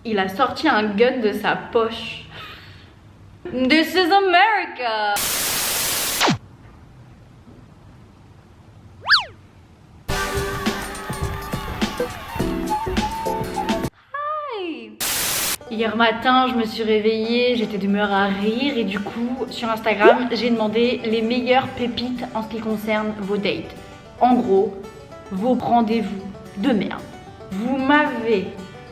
il a sorti un gun de sa poche. This is America! Hi! Hier matin, je me suis réveillée, j'étais d'humeur à rire et du coup, sur Instagram, j'ai demandé les meilleures pépites en ce qui concerne vos dates. En gros, vos rendez-vous de merde. Vous m'avez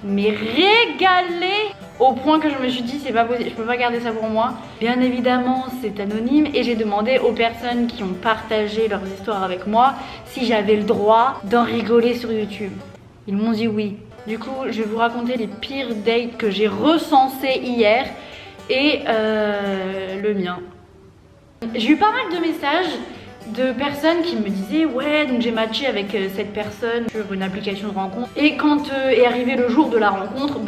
régalé au point que je me suis dit c'est pas possible, je peux pas garder ça pour moi. Bien évidemment c'est anonyme et j'ai demandé aux personnes qui ont partagé leurs histoires avec moi si j'avais le droit d'en rigoler sur YouTube. Ils m'ont dit oui. Du coup je vais vous raconter les pires dates que j'ai recensées hier et le mien. J'ai eu pas mal de messages de personnes qui me disaient ouais donc j'ai matché avec cette personne sur une application de rencontre et quand est arrivé le jour de la rencontre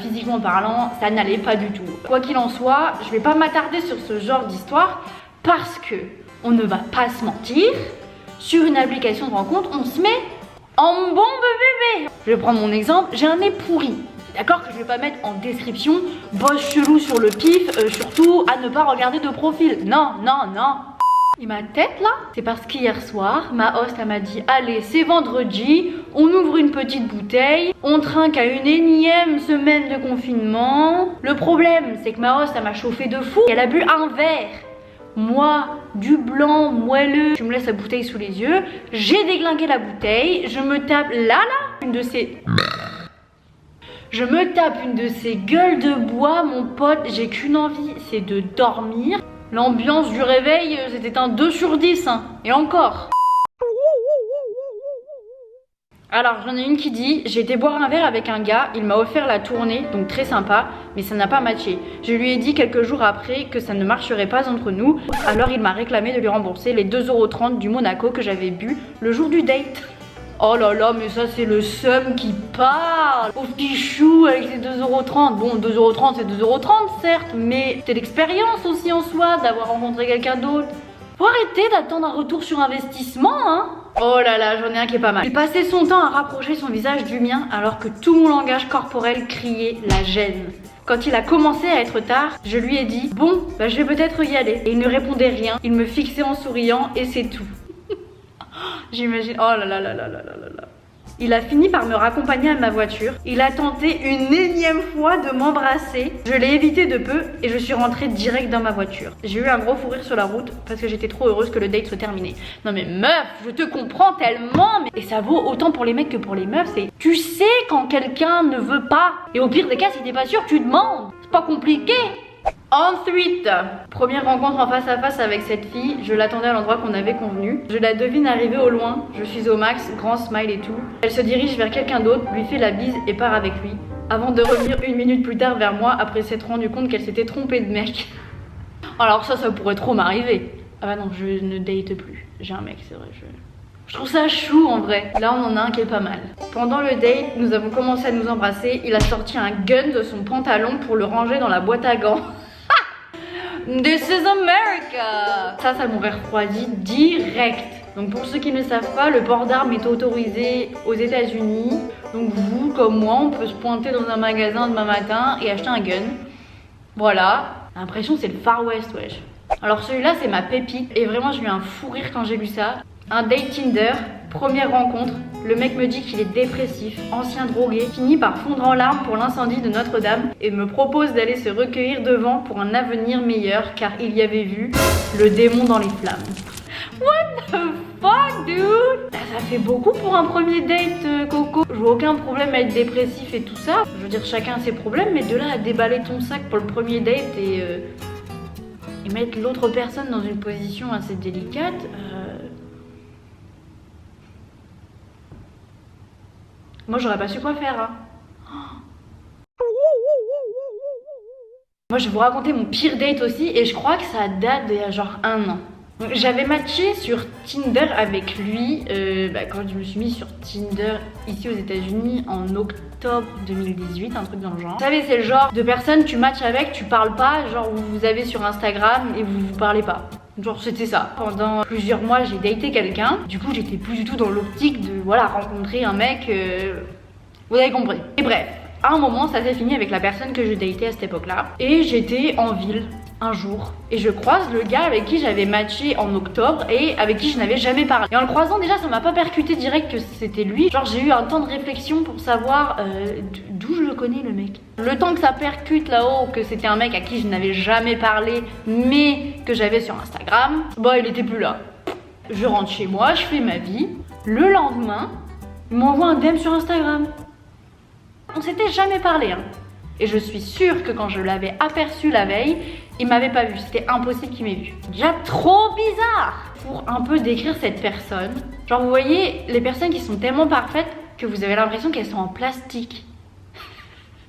physiquement parlant ça n'allait pas du tout. Quoi qu'il en soit, je vais pas m'attarder sur ce genre d'histoire parce que on ne va pas se mentir, sur une application de rencontre on se met en bombe bébé. Je vais prendre mon exemple, j'ai un nez pourri. D'accord que je vais pas mettre en description boss chelou sur le pif, surtout à ne pas regarder de profil. Non, non, non. Et ma tête là, c'est parce qu'hier soir, ma host elle m'a dit allez c'est vendredi, on ouvre une petite bouteille, on trinque à une énième semaine de confinement. Le problème c'est que ma host elle m'a chauffé de fou, elle a bu un verre. Moi, du blanc moelleux, tu me laisses la bouteille sous les yeux, j'ai déglingué la bouteille, je me tape une de ces... Je me tape une de ces gueules de bois, mon pote, j'ai qu'une envie, c'est de dormir. L'ambiance du réveil, c'était un 2 sur 10, hein. Et encore. Alors, j'en ai une qui dit j'ai été boire un verre avec un gars, il m'a offert la tournée, donc très sympa, mais ça n'a pas matché. Je lui ai dit quelques jours après que ça ne marcherait pas entre nous, alors il m'a réclamé de lui rembourser les 2,30 € du Monaco que j'avais bu le jour du date. Oh là là, mais ça c'est le seum qui parle. Au petit chou avec ses 2,30 €. Bon, 2,30 € c'est 2,30 € certes, mais c'est l'expérience aussi en soi d'avoir rencontré quelqu'un d'autre. Faut arrêter d'attendre un retour sur investissement, hein. Oh là là, j'en ai un qui est pas mal. Il passait son temps à rapprocher son visage du mien alors que tout mon langage corporel criait la gêne. Quand il a commencé à être tard, je lui ai dit bon, je vais peut-être y aller. Et il ne répondait rien, il me fixait en souriant et c'est tout. J'imagine, oh là là là là là là là. Il a fini par me raccompagner à ma voiture. Il a tenté une énième fois de m'embrasser. Je l'ai évité de peu et je suis rentrée direct dans ma voiture. J'ai eu un gros fou rire sur la route parce que j'étais trop heureuse que le date soit terminé. Non mais meuf, je te comprends tellement. Et ça vaut autant pour les mecs que pour les meufs. C'est tu sais quand quelqu'un ne veut pas. Et au pire des cas, si t'es pas sûr, tu demandes. C'est pas compliqué. Ensuite, première rencontre en face à face avec cette fille, je l'attendais à l'endroit qu'on avait convenu. Je la devine arriver au loin, je suis au max, grand smile et tout. Elle se dirige vers quelqu'un d'autre, lui fait la bise et part avec lui. Avant de revenir une minute plus tard vers moi après s'être rendu compte qu'elle s'était trompée de mec. Alors ça pourrait trop m'arriver. Ah bah non, je ne date plus. J'ai un mec, c'est vrai, je trouve ça chou en vrai. Là on en a un qui est pas mal. Pendant le date, nous avons commencé à nous embrasser. Il a sorti un gun de son pantalon pour le ranger dans la boîte à gants. This is America! Ça m'aurait refroidi direct. Donc pour ceux qui ne savent pas, le port d'armes est autorisé aux États-Unis. Donc vous, comme moi, on peut se pointer dans un magasin demain matin et acheter un gun. Voilà. J'ai l'impression que c'est le Far West, wesh. Alors celui-là, c'est ma pépite. Et vraiment, j'ai eu un fou rire quand j'ai lu ça. Un date Tinder, première rencontre. Le mec me dit qu'il est dépressif, ancien drogué, finit par fondre en larmes pour l'incendie de Notre-Dame et me propose d'aller se recueillir devant pour un avenir meilleur car il y avait vu le démon dans les flammes. What the fuck, dude? Ça fait beaucoup pour un premier date, Coco. Je vois aucun problème à être dépressif et tout ça. Je veux dire, chacun a ses problèmes, mais de là à déballer ton sac pour le premier date et mettre l'autre personne dans une position assez délicate... Moi j'aurais pas su quoi faire hein. Moi je vais vous raconter mon pire date aussi et je crois que ça date d'il y a genre 1 an. J'avais matché sur Tinder avec lui quand je me suis mise sur Tinder ici aux États-Unis en octobre 2018, un truc dans le genre. Vous savez, c'est le genre de personne tu matches avec, tu parles pas, genre vous avez sur Instagram et vous parlez pas. Genre c'était ça. Pendant plusieurs mois j'ai daté quelqu'un. Du coup j'étais plus du tout dans l'optique de rencontrer un mec. Vous avez compris. Et bref, À un moment, ça s'est fini avec la personne que je datais à cette époque-là. Et j'étais en ville un jour et je croise le gars avec qui j'avais matché en octobre et avec qui je n'avais jamais parlé. Et en le croisant, déjà, ça m'a pas percuté direct que c'était lui. Genre, j'ai eu un temps de réflexion pour savoir d'où je le connais, le mec. Le temps que ça percute là-haut que c'était un mec à qui je n'avais jamais parlé, mais que j'avais sur Instagram, bah, il était plus là. Je rentre chez moi, je fais ma vie. Le lendemain, il m'envoie un DM sur Instagram. On s'était jamais parlé, hein. Et je suis sûre que quand je l'avais aperçu la veille, il m'avait pas vu. C'était impossible qu'il m'ait vu. Déjà trop bizarre. Pour un peu décrire cette personne, genre vous voyez les personnes qui sont tellement parfaites que vous avez l'impression qu'elles sont en plastique.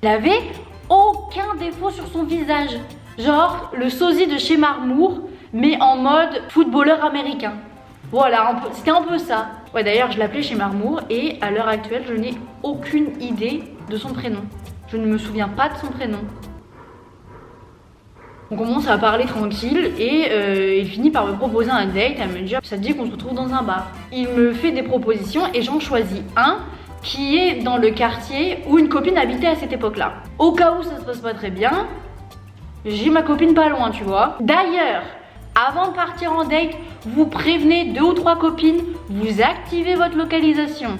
Il avait aucun défaut sur son visage. Genre le sosie de chez Marmour, mais en mode footballeur américain. Voilà, c'était un peu ça. Ouais, d'ailleurs, je l'appelais chez Marmour et à l'heure actuelle, je n'ai aucune idée de son prénom. Je ne me souviens pas de son prénom. On commence à parler tranquille et il finit par me proposer un date, à me dire ça te dit qu'on se retrouve dans un bar. Il me fait des propositions et j'en choisis un qui est dans le quartier où une copine habitait à cette époque-là. Au cas où ça se passe pas très bien, j'ai ma copine pas loin, tu vois. D'ailleurs, avant de partir en date, vous prévenez 2 ou 3 copines, vous activez votre localisation.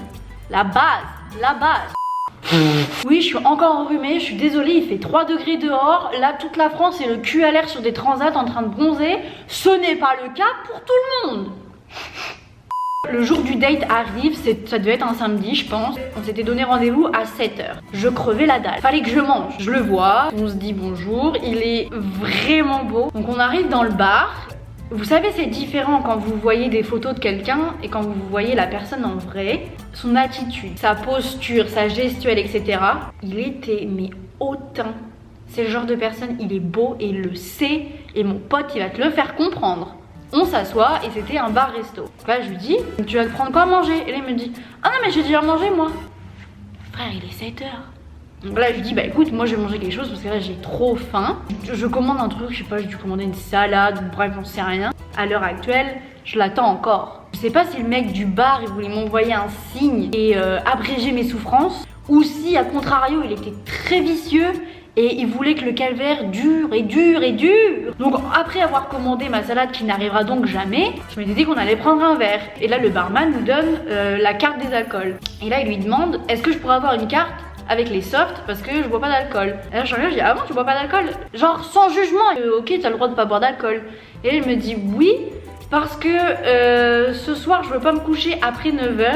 La base. Oui, je suis encore enrhumée, je suis désolée, il fait 3 degrés dehors. Là, toute la France est le cul à l'air sur des transats en train de bronzer. Ce n'est pas le cas pour tout le monde. Le jour du date arrive, ça devait être un samedi, je pense. On s'était donné rendez-vous à 7h. Je crevais la dalle. Fallait que je mange. Je le vois, on se dit bonjour, il est vraiment beau. Donc on arrive dans le bar. Vous savez, c'est différent quand vous voyez des photos de quelqu'un et quand vous voyez la personne en vrai. Son attitude, sa posture, sa gestuelle, etc. Il était mais hautain. C'est le genre de personne, il est beau et il le sait. Et mon pote, il va te le faire comprendre. On s'assoit et c'était un bar-resto. Là, je lui dis, tu vas te prendre quoi à manger? Et là, il me dit, ah non, mais j'ai déjà mangé moi. Frère, il est 7h. Donc là, je lui dis, bah écoute, moi je vais manger quelque chose parce que là j'ai trop faim. Je commande un truc, je sais pas, j'ai dû commander une salade, bref, j'en sais rien. À l'heure actuelle, je l'attends encore. Je sais pas si le mec du bar, il voulait m'envoyer un signe et abréger mes souffrances, ou si, à contrario, il était très vicieux et il voulait que le calvaire dure et dure et dure. Donc après avoir commandé ma salade qui n'arrivera donc jamais, je m'étais dit qu'on allait prendre un verre. Et là, le barman nous donne la carte des alcools. Et là, il lui demande, est-ce que je pourrais avoir une carte avec les softs parce que je bois pas d'alcool. Et là je regarde, je dis ah bon tu bois pas d'alcool? Genre sans jugement, ok t'as le droit de pas boire d'alcool. Et elle me dit oui parce que ce soir je veux pas me coucher après 9h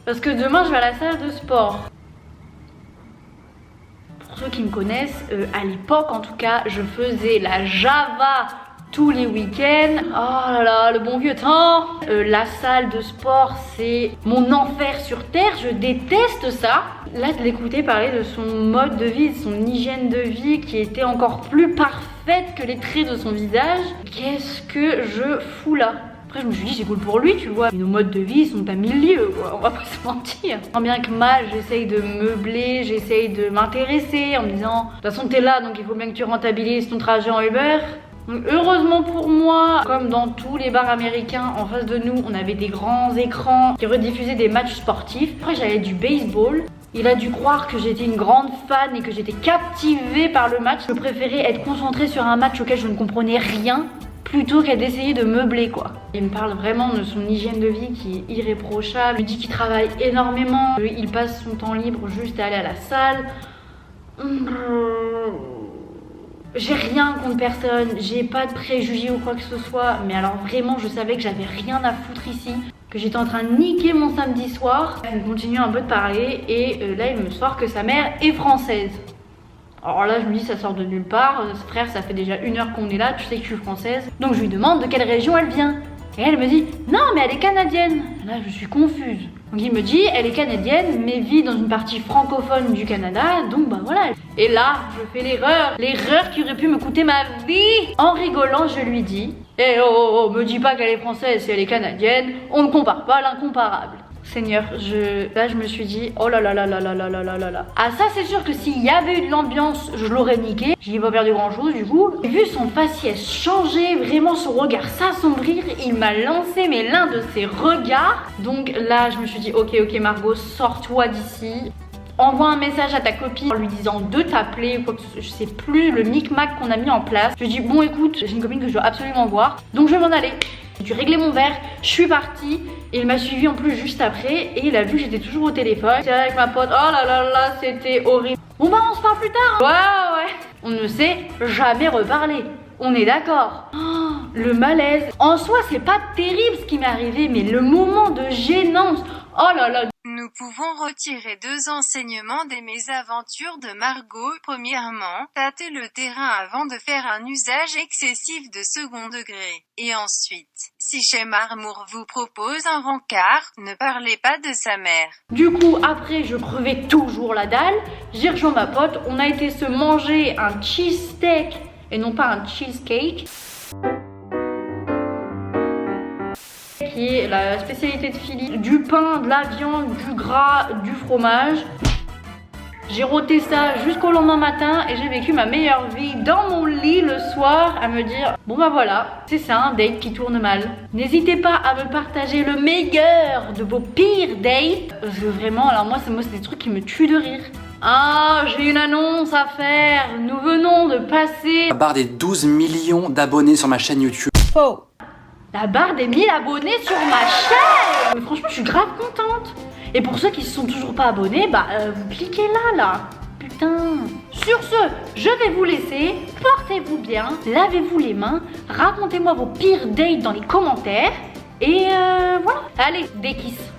parce que demain je vais à la salle de sport. Pour ceux qui me connaissent, à l'époque en tout cas je faisais la Java tous les week-ends. Oh là là, le bon vieux temps. La salle de sport, c'est mon enfer sur terre. Je déteste ça. Là, de l'écouter parler de son mode de vie, de son hygiène de vie qui était encore plus parfaite que les traits de son visage. Qu'est-ce que je fous là? Après, je me suis dit, c'est cool pour lui, tu vois. Nos modes de vie sont à 1000 lieues, quoi. On va pas se mentir. Tant bien que mal, j'essaye de meubler, j'essaye de m'intéresser en me disant, de toute façon, t'es là, donc il faut bien que tu rentabilises ton trajet en Uber. Donc, heureusement pour moi, comme dans tous les bars américains, en face de nous, on avait des grands écrans qui rediffusaient des matchs sportifs. Après, j'avais du baseball. Il a dû croire que j'étais une grande fan et que j'étais captivée par le match. Je préférais être concentrée sur un match auquel je ne comprenais rien plutôt qu'à d'essayer de meubler, quoi. Il me parle vraiment de son hygiène de vie qui est irréprochable. Il me dit qu'il travaille énormément. Il passe son temps libre juste à aller à la salle. J'ai rien contre personne, j'ai pas de préjugés ou quoi que ce soit, mais alors vraiment je savais que j'avais rien à foutre ici, que j'étais en train de niquer mon samedi soir. On continue un peu de parler et là il me sort que sa mère est française. Alors là je me dis ça sort de nulle part, frère ça fait déjà 1 heure qu'on est là, tu sais que je suis française. Donc je lui demande de quelle région elle vient. Et elle me dit non mais elle est canadienne. Là je suis confuse. Donc il me dit elle est canadienne mais vit dans une partie francophone du Canada, donc bah voilà. Et là je fais l'erreur qui aurait pu me coûter ma vie. En rigolant je lui dis eh oh, me dis pas qu'elle est française si elle est canadienne, on ne compare pas l'incomparable. Seigneur, là je me suis dit oh là là là là là là là là là. Ah ça c'est sûr que s'il y avait eu de l'ambiance, je l'aurais niqué. J'y ai pas perdu grand chose du coup. J'ai vu son faciès changer, vraiment son regard s'assombrir. Il m'a lancé mais l'un de ses regards. Donc là je me suis dit ok Margot, sors-toi d'ici. envoie un message à ta copine en lui disant de t'appeler ou quoi que ce soit. Je sais plus le micmac qu'on a mis en place. Je lui dis bon écoute, j'ai une copine que je dois absolument voir, donc je vais m'en aller. J'ai dû régler mon verre, je suis partie et il m'a suivi en plus juste après et il a vu que j'étais toujours au téléphone. J'étais avec ma pote, oh là là là, c'était horrible. Bon bah on se parle plus tard. Ouais. On ne s'est jamais reparlé. On est d'accord. Oh, le malaise. En soi, c'est pas terrible ce qui m'est arrivé, mais le moment de gênance. Oh là là. Nous pouvons retirer 2 enseignements des mésaventures de Margot. Premièrement, tâtez le terrain avant de faire un usage excessif de second degré. Et ensuite, si chez Marmour vous propose un rencard, ne parlez pas de sa mère. Du coup, après, je crevais toujours la dalle. J'ai rejoint ma pote. On a été se manger un cheesesteak et non pas un cheesecake. Qui est la spécialité de Philly, du pain, de la viande, du gras, du fromage. J'ai roté ça jusqu'au lendemain matin et j'ai vécu ma meilleure vie dans mon lit le soir à me dire bon bah voilà, c'est ça un date qui tourne mal. N'hésitez pas à me partager le meilleur de vos pires dates. Vraiment, alors moi c'est des trucs qui me tuent de rire. Ah, j'ai une annonce à faire. Nous venons de passer la barre des 12 millions d'abonnés sur ma chaîne YouTube. Faux. La barre des 1000 abonnés sur ma chaîne. Mais franchement, je suis grave contente. Et pour ceux qui se sont toujours pas abonnés, bah vous cliquez là. Putain. Sur ce, je vais vous laisser. Portez-vous bien, lavez-vous les mains, racontez-moi vos pires dates dans les commentaires. Et voilà. Allez, des kisses.